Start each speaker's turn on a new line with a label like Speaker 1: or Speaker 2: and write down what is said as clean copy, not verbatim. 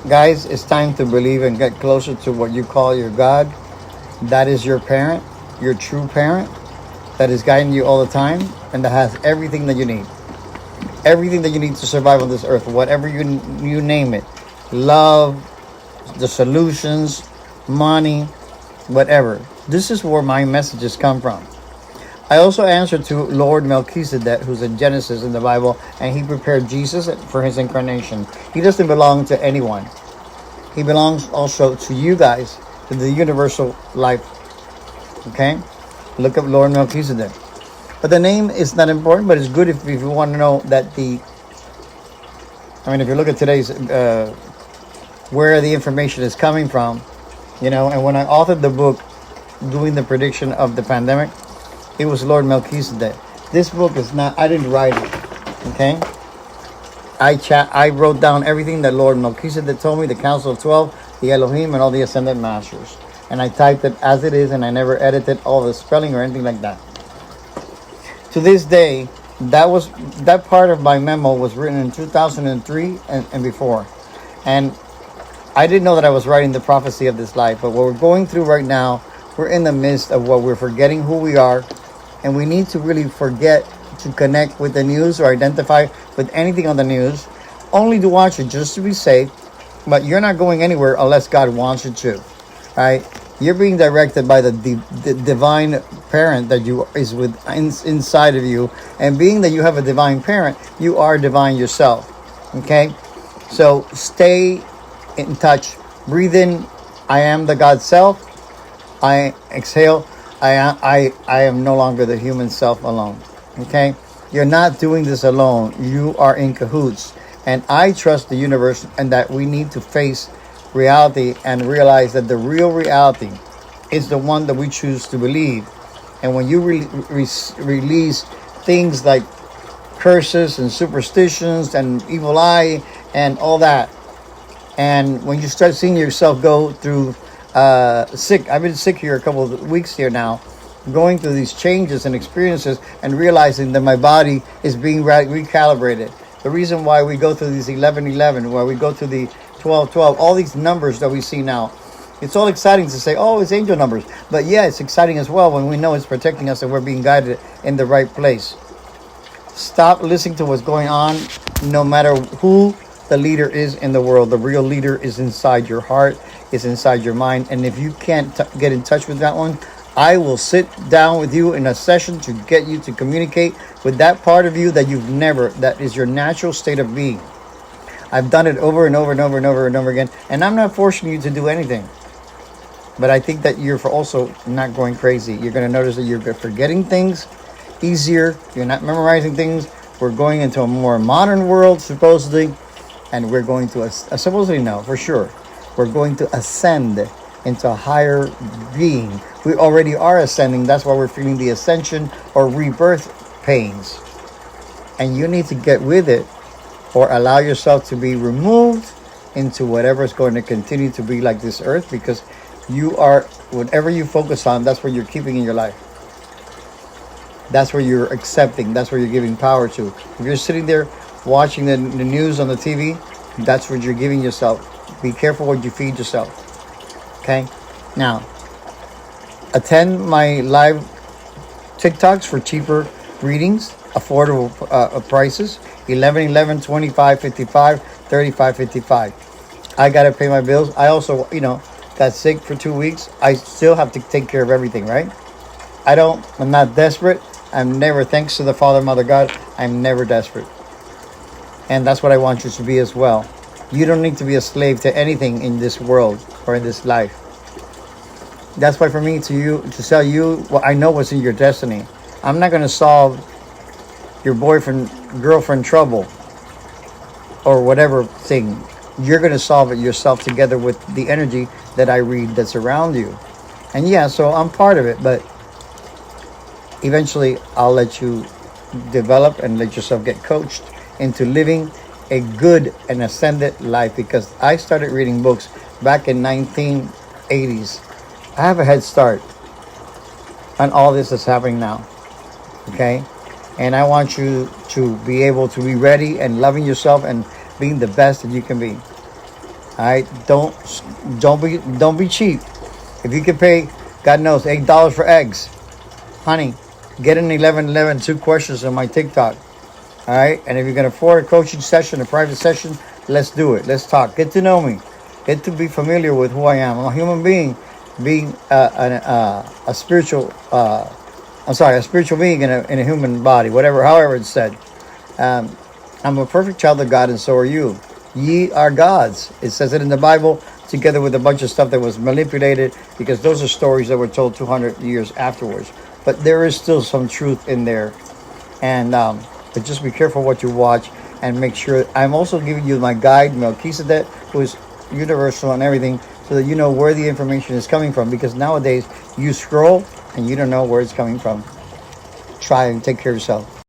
Speaker 1: Guys, it's time to believe and get closer to what you call your God. That is your parent, your true parent, that is guiding you all the time and that has everything that you need. Everything that you need to survive on this earth, whatever you name it. Love, the solutions, money, whatever. This is where my messages come from. I also answer to Lord Melchizedek, who's in Genesis in the Bible, and he prepared Jesus for his incarnation. He doesn't belong to anyone. He belongs also to you guys, to the universal life. Okay? Look up Lord Melchizedek. But the name is not important, but it's good if you want to know that if you look at today's, where the information is coming from, and when I authored the book, doing the prediction of the pandemic, it was Lord Melchizedek. This book is not, I didn't write it, okay? I wrote down everything that Lord Melchizedek told me, the Council of 12, the Elohim, and all the Ascended Masters. And I typed it as it is, and I never edited all the spelling or anything like that. To this day, that part of my memo was written in 2003 and before. And I didn't know that I was writing the prophecy of this life, but what we're going through right now, we're in the midst of what we're forgetting who we are, and we need to really forget to connect with the news or identify with anything on the news, only to watch it just to be safe, but you're not going anywhere unless God wants you to, right? You're being directed by the divine parent that is inside of you, and being that you have a divine parent, you are divine yourself, okay? So stay in touch. Breathe in, I am the God self. I exhale, I am no longer the human self alone. Okay? You're not doing this alone. You are in cahoots. And I trust the universe, and that we need to face reality and realize that the real reality is the one that we choose to believe. And when you release things like curses and superstitions and evil eye and all that, and when you start seeing yourself go through sick, I've been sick here a couple of weeks here now, going through these changes and experiences and realizing that my body is being recalibrated. The reason why we go through these 11:11, why we go through the 12:12, all these numbers that we see now, it's all exciting to say, oh, it's angel numbers. But yeah, it's exciting as well when we know it's protecting us and we're being guided in the right place. Stop listening to what's going on, no matter who the leader is in the world. The real leader is inside your heart, is inside your mind. And if you can't get in touch with that one, I will sit down with you in a session to get you to communicate with that part of you that is your natural state of being. I've done it over and over and over and over and over again. And I'm not forcing you to do anything. But I think that you're also not going crazy. You're going to notice that you're forgetting things easier. You're not memorizing things. We're going into a more modern world, supposedly. And we're going to, supposedly no, for sure, we're going to ascend into a higher being. We already are ascending. That's why we're feeling the ascension or rebirth pains. And you need to get with it or allow yourself to be removed into whatever is going to continue to be like this earth, because you are, whatever you focus on, that's what you're keeping in your life. That's where you're accepting. That's where you're giving power to. If you're sitting there watching the news on the TV, that's what you're giving yourself. Be careful what you feed yourself. Okay? Now, attend my live TikToks for cheaper readings, affordable prices. 11, 11, 25, 55, 35, 55. I got to pay my bills. I also, got sick for 2 weeks. I still have to take care of everything, right? I'm not desperate. I'm never, thanks to the Father, Mother, God, I'm never desperate. And that's what I want you to be as well. You don't need to be a slave to anything in this world or in this life. That's why for me to tell you, well, I know what's in your destiny. I'm not going to solve your boyfriend, girlfriend trouble or whatever thing. You're going to solve it yourself together with the energy that I read that's around you. And yeah, so I'm part of it, but eventually I'll let you develop and let yourself get coached into living a good and ascended life, because I started reading books back in 1980s. I have a head start on all this that's happening now. Okay? And I want you to be able to be ready and loving yourself and being the best that you can be. All right, don't be cheap. If you can pay, God knows, $8 for eggs, honey, get an 11 2 questions on my TikTok. All right, and if you can afford a coaching session, a private session, let's do it. Let's talk. Get to know me. Get to be familiar with who I am. I'm a human being, being a spiritual. A spiritual being in a human body. However it's said. Um, I'm a perfect child of God, and so are you. Ye are gods. It says it in the Bible, together with a bunch of stuff that was manipulated, because those are stories that were told 200 years afterwards. But there is still some truth in there, and but just be careful what you watch, and make sure. I'm also giving you my guide, Melchizedek, who is universal and everything, so that you know where the information is coming from. Because nowadays you scroll and you don't know where it's coming from. Try and take care of yourself.